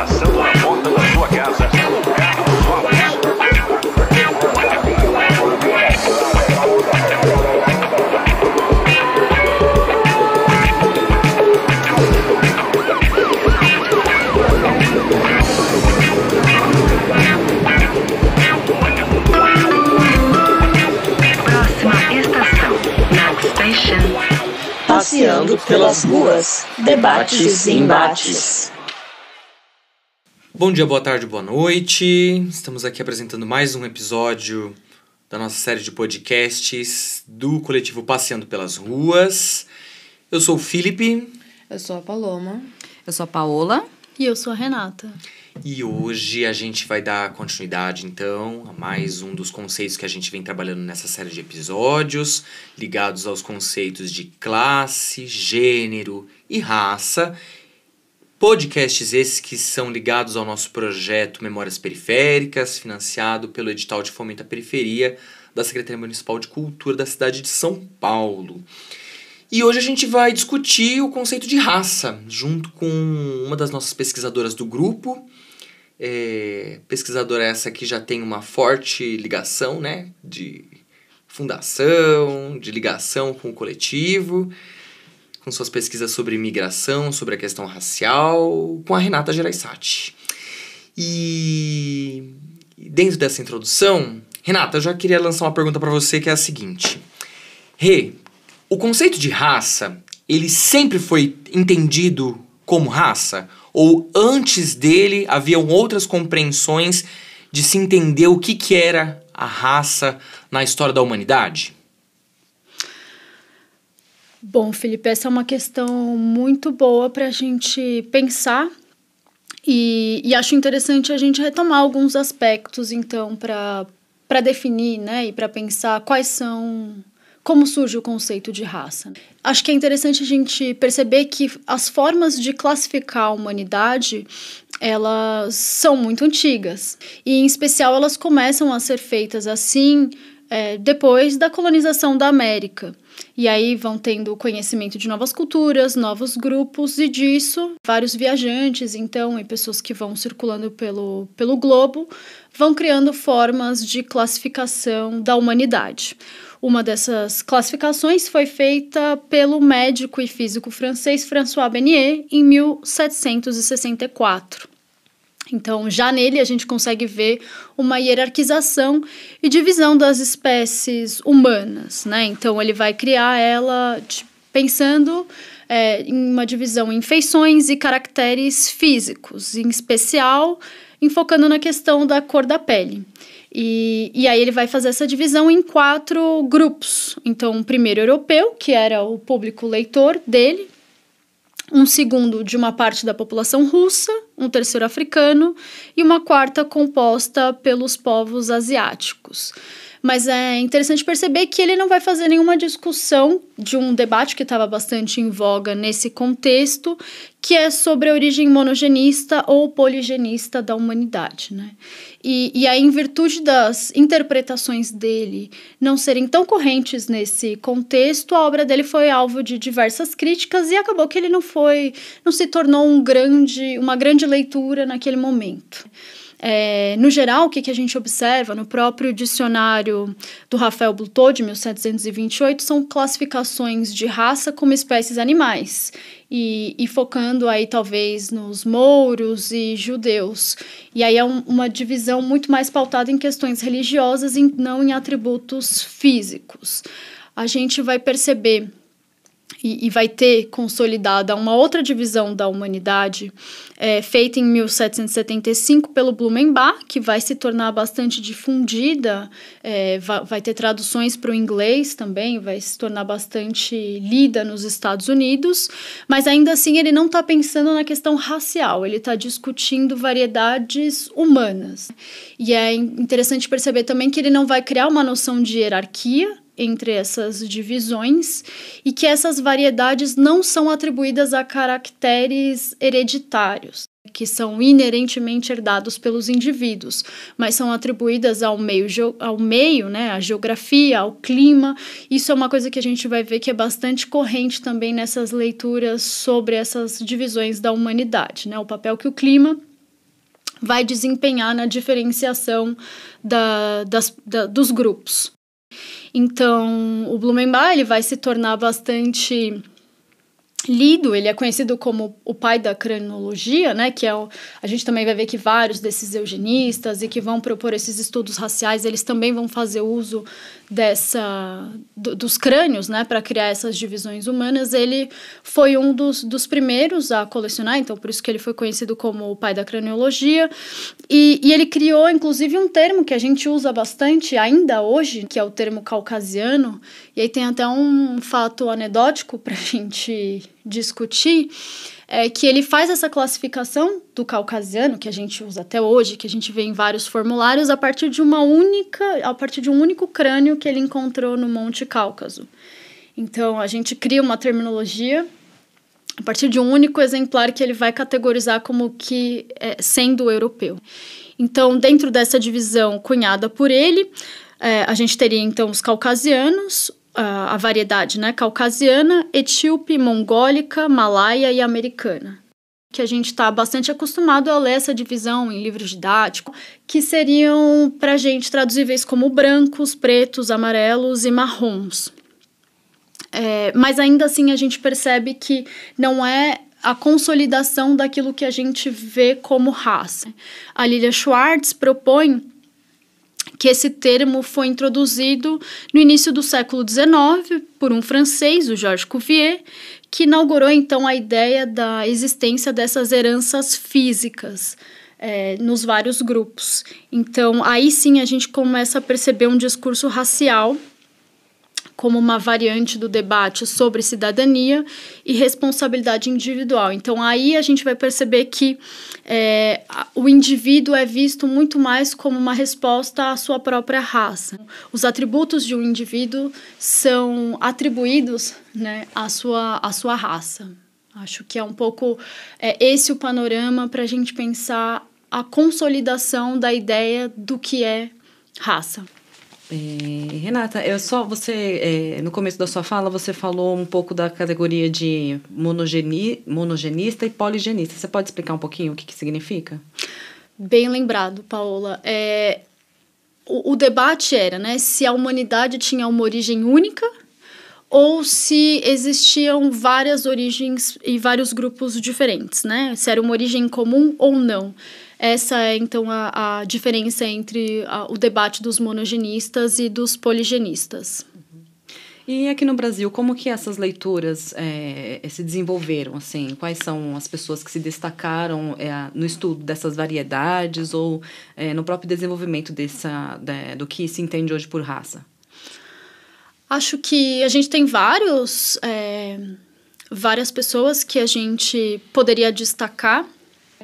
passando na porta da sua casa. Carlos Wallace. Próxima estação, next station. Passeando pelas ruas, debates e embates. Bom dia, boa tarde, boa noite. Estamos aqui apresentando mais um episódio da nossa série de podcasts do coletivo Passeando pelas Ruas. Eu sou o Felipe. Eu sou a Paloma. Eu sou a Paola. E eu sou a Renata. E hoje a gente vai dar continuidade, então, a mais um dos conceitos que a gente vem trabalhando nessa série de episódios, ligados aos conceitos de classe, gênero e raça. Podcasts esses que são ligados ao nosso projeto Memórias Periféricas, financiado pelo edital de fomento à periferia da Secretaria Municipal de Cultura da cidade de São Paulo. E hoje a gente vai discutir o conceito de raça, junto com uma das nossas pesquisadoras do grupo. Pesquisadora essa que já tem uma forte ligação, né, de fundação, de ligação com o coletivo, com suas pesquisas sobre migração, sobre a questão racial, com a Renata Geraisati. E dentro dessa introdução, Renata, eu já queria lançar uma pergunta para você, que é a seguinte. Rê, o conceito de raça, ele sempre foi entendido como raça? Ou antes dele haviam outras compreensões de se entender o que era a raça na história da humanidade? Bom, Felipe, essa é uma questão muito boa para a gente pensar e acho interessante a gente retomar alguns aspectos, então, para definir, né, e para pensar como surge o conceito de raça. Acho que é interessante a gente perceber que as formas de classificar a humanidade, elas são muito antigas. E, em especial, elas começam a ser feitas assim depois da colonização da América. E aí vão tendo conhecimento de novas culturas, novos grupos, e disso, vários viajantes, então, e pessoas que vão circulando pelo globo, vão criando formas de classificação da humanidade. Uma dessas classificações foi feita pelo médico e físico francês François Bennier em 1764. Então, já nele a gente consegue ver uma hierarquização e divisão das espécies humanas, né? Então, ele vai criar ela pensando em uma divisão em feições e caracteres físicos, em especial enfocando na questão da cor da pele. E aí ele vai fazer essa divisão em 4 grupos. Então, um primeiro europeu, que era o público leitor dele, um segundo de uma parte da população russa, um terceiro africano e uma quarta composta pelos povos asiáticos. Mas é interessante perceber que ele não vai fazer nenhuma discussão de um debate que estava bastante em voga nesse contexto, que é sobre a origem monogenista ou poligenista da humanidade, né? E aí, em virtude das interpretações dele não serem tão correntes nesse contexto, a obra dele foi alvo de diversas críticas e acabou que ele não se tornou uma grande leitura naquele momento. No geral, o que a gente observa no próprio dicionário do Rafael Blutot, de 1728, são classificações de raça como espécies animais, e focando aí talvez nos mouros e judeus. E aí é uma divisão muito mais pautada em questões religiosas e não em atributos físicos. A gente vai perceber e vai ter consolidada uma outra divisão da humanidade feita em 1775 pelo Blumenbach, que vai se tornar bastante difundida, vai ter traduções para o inglês também, vai se tornar bastante lida nos Estados Unidos, mas ainda assim ele não está pensando na questão racial, ele está discutindo variedades humanas. E é interessante perceber também que ele não vai criar uma noção de hierarquia entre essas divisões e que essas variedades não são atribuídas a caracteres hereditários, que são inerentemente herdados pelos indivíduos, mas são atribuídas ao meio, né, à geografia, ao clima. Isso é uma coisa que a gente vai ver que é bastante corrente também nessas leituras sobre essas divisões da humanidade, né, o papel que o clima vai desempenhar na diferenciação dos grupos. Então, o Blumenbach ele vai se tornar bastante lido, ele é conhecido como o pai da craniologia, né, que a gente também vai ver que vários desses eugenistas e que vão propor esses estudos raciais, eles também vão fazer uso dos crânios, né, para criar essas divisões humanas. Ele foi um dos primeiros a colecionar, então por isso que ele foi conhecido como o pai da craniologia, e ele criou, inclusive, um termo que a gente usa bastante ainda hoje, que é o termo caucasiano, e aí tem até um fato anedótico para a gente discutir, que ele faz essa classificação do caucasiano, que a gente usa até hoje, que a gente vê em vários formulários, a partir de um único crânio que ele encontrou no Monte Cáucaso. Então, a gente cria uma terminologia a partir de um único exemplar que ele vai categorizar como que sendo europeu. Então, dentro dessa divisão cunhada por ele, a gente teria, então, os caucasianos, a variedade, né, caucasiana, etíope, mongólica, malaia e americana, que a gente está bastante acostumado a ler essa divisão em livros didáticos, que seriam, para a gente, traduzíveis como brancos, pretos, amarelos e marrons. Mas ainda assim a gente percebe que não é a consolidação daquilo que a gente vê como raça. A Lilia Schwartz propõe que esse termo foi introduzido no início do século XIX por um francês, o Georges Cuvier, que inaugurou então a ideia da existência dessas heranças físicas nos vários grupos. Então, aí sim a gente começa a perceber um discurso racial como uma variante do debate sobre cidadania e responsabilidade individual. Então, aí a gente vai perceber que o indivíduo é visto muito mais como uma resposta à sua própria raça. Os atributos de um indivíduo são atribuídos, né, à sua raça. Acho que é um pouco esse o panorama para a gente pensar a consolidação da ideia do que é raça. Renata, no começo da sua fala, você falou um pouco da categoria de monogenista e poligenista. Você pode explicar um pouquinho o que significa? Bem lembrado, Paola. O debate era, né, se a humanidade tinha uma origem única ou se existiam várias origens e vários grupos diferentes, né? Se era uma origem comum ou não. Essa é, então, a diferença entre o debate dos monogenistas e dos poligenistas. E aqui no Brasil, como que essas leituras se desenvolveram? Assim? Quais são as pessoas que se destacaram no estudo dessas variedades ou no próprio desenvolvimento do que se entende hoje por raça? Acho que a gente tem várias pessoas que a gente poderia destacar,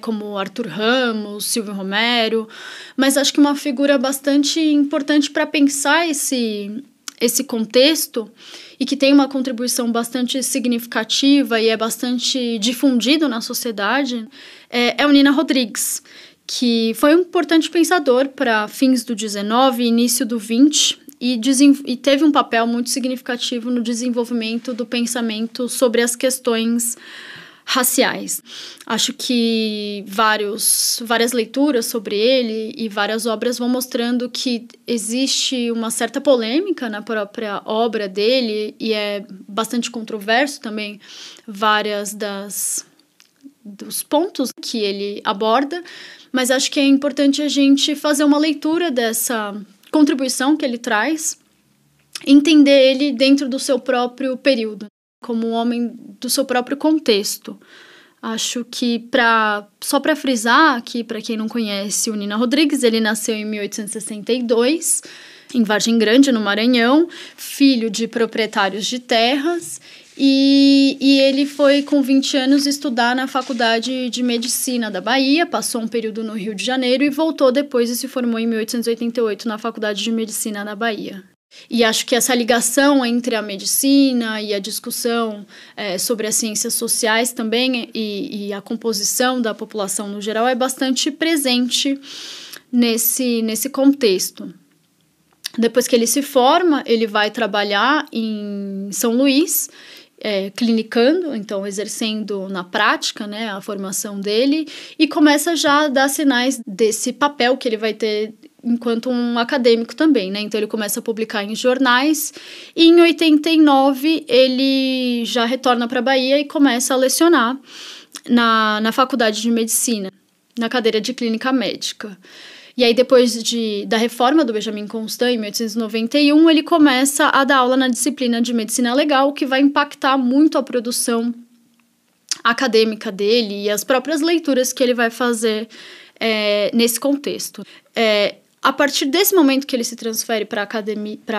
como Arthur Ramos, Silvio Romero, mas acho que uma figura bastante importante para pensar esse contexto e que tem uma contribuição bastante significativa e é bastante difundido na sociedade é o Nina Rodrigues, que foi um importante pensador para fins do XIX e início do XX e teve um papel muito significativo no desenvolvimento do pensamento sobre as questões raciais. Acho que várias leituras sobre ele e várias obras vão mostrando que existe uma certa polêmica na própria obra dele e é bastante controverso também várias dos pontos que ele aborda, mas acho que é importante a gente fazer uma leitura dessa contribuição que ele traz, entender ele dentro do seu próprio período, como um homem do seu próprio contexto. Acho que, só para frisar aqui, para quem não conhece o Nina Rodrigues, ele nasceu em 1862, em Vargem Grande, no Maranhão, filho de proprietários de terras, e ele foi, com 20 anos, estudar na Faculdade de Medicina da Bahia, passou um período no Rio de Janeiro e voltou depois e se formou em 1888 na Faculdade de Medicina da Bahia. E acho que essa ligação entre a medicina e a discussão sobre as ciências sociais também e a composição da população no geral é bastante presente nesse contexto. Depois que ele se forma, ele vai trabalhar em São Luís, clinicando, então exercendo na prática, né, a formação dele, e começa já a dar sinais desse papel que ele vai ter enquanto um acadêmico também, né? Então ele começa a publicar em jornais e em 89 ele já retorna para a Bahia e começa a lecionar na Faculdade de Medicina, na cadeira de Clínica Médica. E aí, depois da reforma do Benjamin Constant, em 1891, ele começa a dar aula na disciplina de Medicina Legal, que vai impactar muito a produção acadêmica dele e as próprias leituras que ele vai fazer nesse contexto. A partir desse momento que ele se transfere para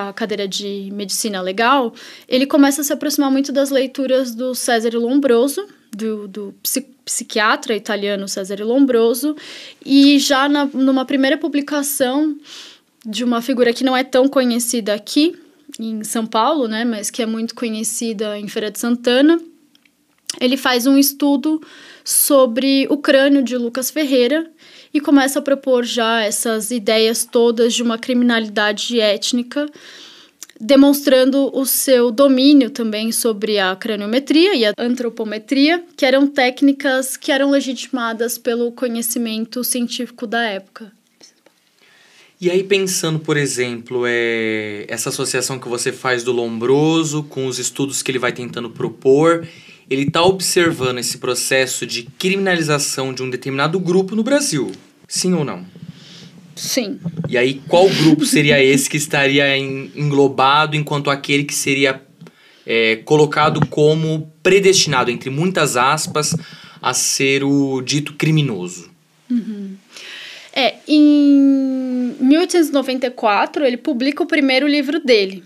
a cadeira de Medicina Legal, ele começa a se aproximar muito das leituras do Cesare Lombroso, do psiquiatra italiano Cesare Lombroso, e já numa primeira publicação de uma figura que não é tão conhecida aqui, em São Paulo, né, mas que é muito conhecida em Feira de Santana, ele faz um estudo sobre o crânio de Lucas Ferreira e começa a propor já essas ideias todas de uma criminalidade étnica, demonstrando o seu domínio também sobre a craniometria e a antropometria, que eram técnicas que eram legitimadas pelo conhecimento científico da época. E aí, pensando, por exemplo, essa associação que você faz do Lombroso com os estudos que ele vai tentando propor, ele está observando esse processo de criminalização de um determinado grupo no Brasil, sim ou não? Sim. E aí, qual grupo seria esse que estaria englobado enquanto aquele que seria colocado como predestinado, entre muitas aspas, a ser o dito criminoso? Uhum. Em 1894, ele publica o primeiro livro dele,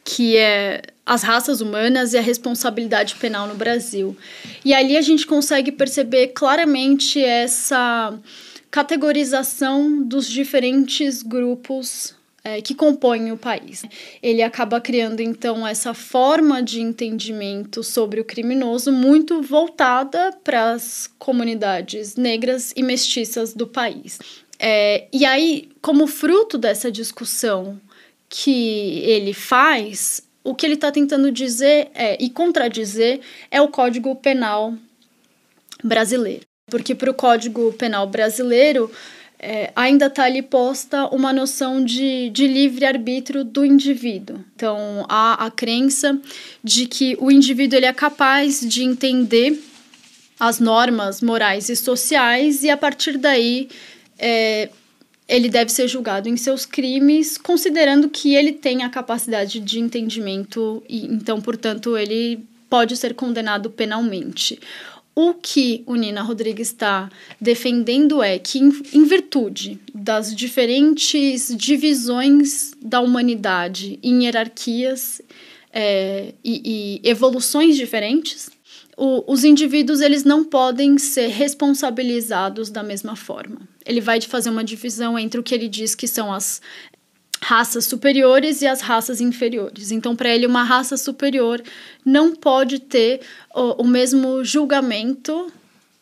que é As Raças Humanas e a Responsabilidade Penal no Brasil. E ali a gente consegue perceber claramente essa categorização dos diferentes grupos que compõem o país. Ele acaba criando, então, essa forma de entendimento sobre o criminoso muito voltada para as comunidades negras e mestiças do país. E aí, como fruto dessa discussão que ele faz, o que ele está tentando dizer e contradizer é o Código Penal brasileiro. Porque para o Código Penal brasileiro ainda está ali posta uma noção de livre-arbítrio do indivíduo. Então, há a crença de que o indivíduo ele é capaz de entender as normas morais e sociais e, a partir daí, ele deve ser julgado em seus crimes, considerando que ele tem a capacidade de entendimento e, então, portanto, ele pode ser condenado penalmente. O que o Nina Rodrigues está defendendo é que, em virtude das diferentes divisões da humanidade em hierarquias e evoluções diferentes, os indivíduos eles não podem ser responsabilizados da mesma forma. Ele vai fazer uma divisão entre o que ele diz que são as raças superiores e as raças inferiores. Então, para ele, uma raça superior não pode ter o mesmo julgamento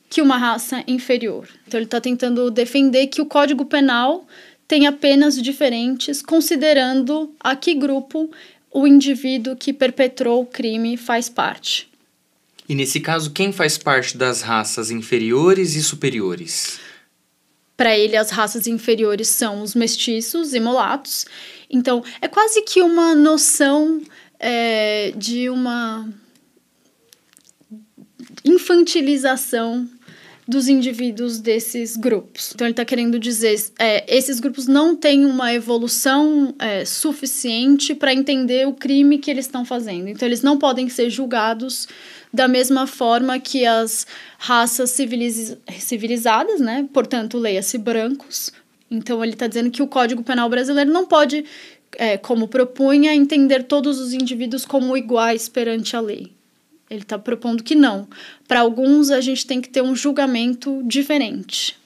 que uma raça inferior. Então, ele está tentando defender que o Código Penal tem apenas diferentes, considerando a que grupo o indivíduo que perpetrou o crime faz parte. E, nesse caso, quem faz parte das raças inferiores e superiores? Para ele, as raças inferiores são os mestiços e mulatos. Então, é quase que uma noção de uma infantilização dos indivíduos desses grupos. Então, ele está querendo dizer esses grupos não têm uma evolução suficiente para entender o crime que eles estão fazendo. Então, eles não podem ser julgados da mesma forma que as raças civilizadas, né? Portanto, leia-se brancos. Então, ele está dizendo que o Código Penal brasileiro não pode, como propunha, entender todos os indivíduos como iguais perante a lei. Ele está propondo que não. Para alguns, a gente tem que ter um julgamento diferente.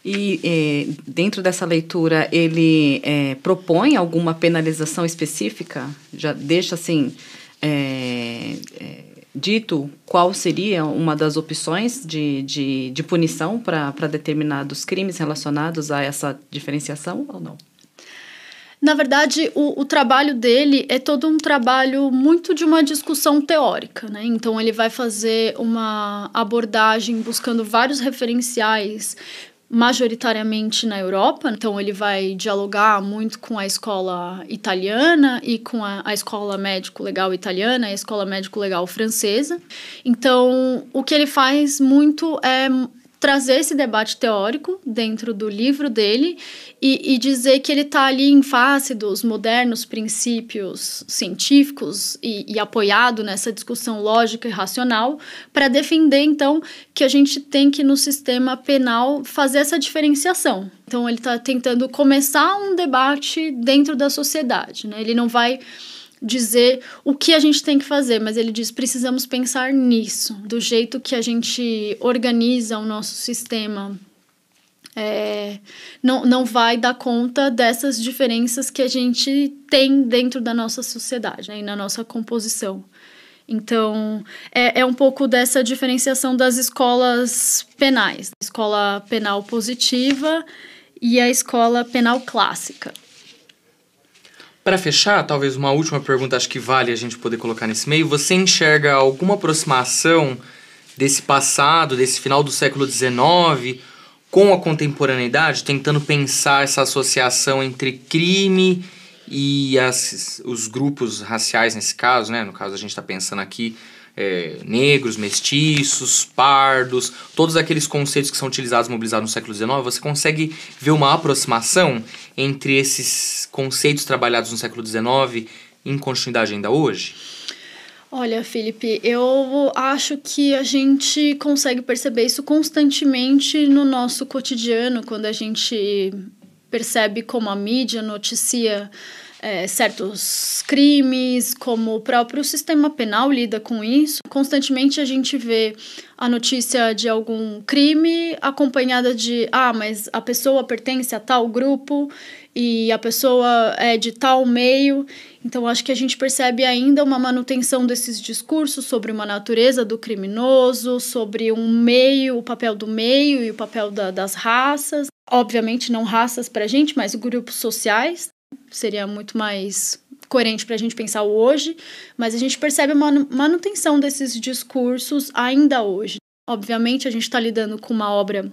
E dentro dessa leitura, ele propõe alguma penalização específica? Já deixa, assim, dito qual seria uma das opções de punição para determinados crimes relacionados a essa diferenciação ou não? Na verdade, o trabalho dele é todo um trabalho muito de uma discussão teórica, né? Então, ele vai fazer uma abordagem buscando vários referenciais, majoritariamente na Europa. Então, ele vai dialogar muito com a escola italiana e com a escola médico-legal italiana e a escola médico-legal francesa. Então, o que ele faz muito é trazer esse debate teórico dentro do livro dele e dizer que ele está ali em face dos modernos princípios científicos e apoiado nessa discussão lógica e racional para defender, então, que a gente tem que, no sistema penal, fazer essa diferenciação. Então, ele está tentando começar um debate dentro da sociedade, né? Ele não vai dizer o que a gente tem que fazer, mas ele diz, precisamos pensar nisso, do jeito que a gente organiza o nosso sistema. Não vai dar conta dessas diferenças que a gente tem dentro da nossa sociedade, né, e na nossa composição. Então, é um pouco dessa diferenciação das escolas penais, a escola penal positiva e a escola penal clássica. Para fechar, talvez uma última pergunta, acho que vale a gente poder colocar nesse meio. Você enxerga alguma aproximação desse passado, desse final do século XIX, com a contemporaneidade, tentando pensar essa associação entre crime e os grupos raciais nesse caso, né? No caso, a gente está pensando aqui negros, mestiços, pardos, todos aqueles conceitos que são utilizados, mobilizados no século XIX. Você consegue ver uma aproximação entre esses conceitos trabalhados no século XIX em continuidade ainda hoje? Olha, Felipe, eu acho que a gente consegue perceber isso constantemente no nosso cotidiano, quando a gente percebe como a mídia noticia certos crimes, como o próprio sistema penal lida com isso. Constantemente a gente vê a notícia de algum crime acompanhada de mas a pessoa pertence a tal grupo e a pessoa é de tal meio. Então, acho que a gente percebe ainda uma manutenção desses discursos sobre uma natureza do criminoso, sobre um meio, o papel do meio e o papel das raças. Obviamente, não raças para a gente, mas grupos sociais. Seria muito mais coerente para a gente pensar hoje, mas a gente percebe uma manutenção desses discursos ainda hoje. Obviamente, a gente está lidando com uma obra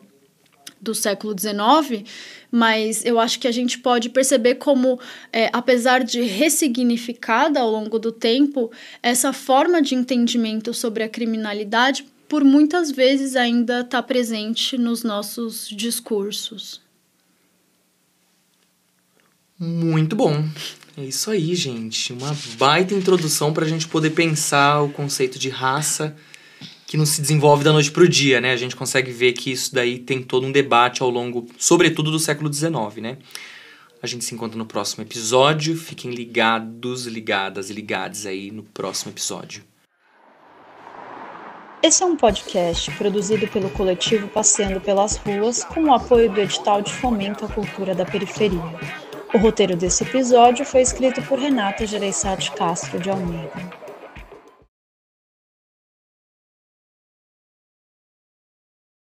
do século XIX, mas eu acho que a gente pode perceber como, apesar de ressignificada ao longo do tempo, essa forma de entendimento sobre a criminalidade, por muitas vezes ainda está presente nos nossos discursos. Muito bom. É isso aí, gente. Uma baita introdução para a gente poder pensar o conceito de raça que não se desenvolve da noite para o dia, né? A gente consegue ver que isso daí tem todo um debate ao longo, sobretudo do século XIX, né? A gente se encontra no próximo episódio. Fiquem ligados, ligadas e ligados aí no próximo episódio. Esse é um podcast produzido pelo coletivo Passeando pelas Ruas com o apoio do edital de fomento à cultura da periferia. O roteiro desse episódio foi escrito por Renata Gereissati Castro de Almeida.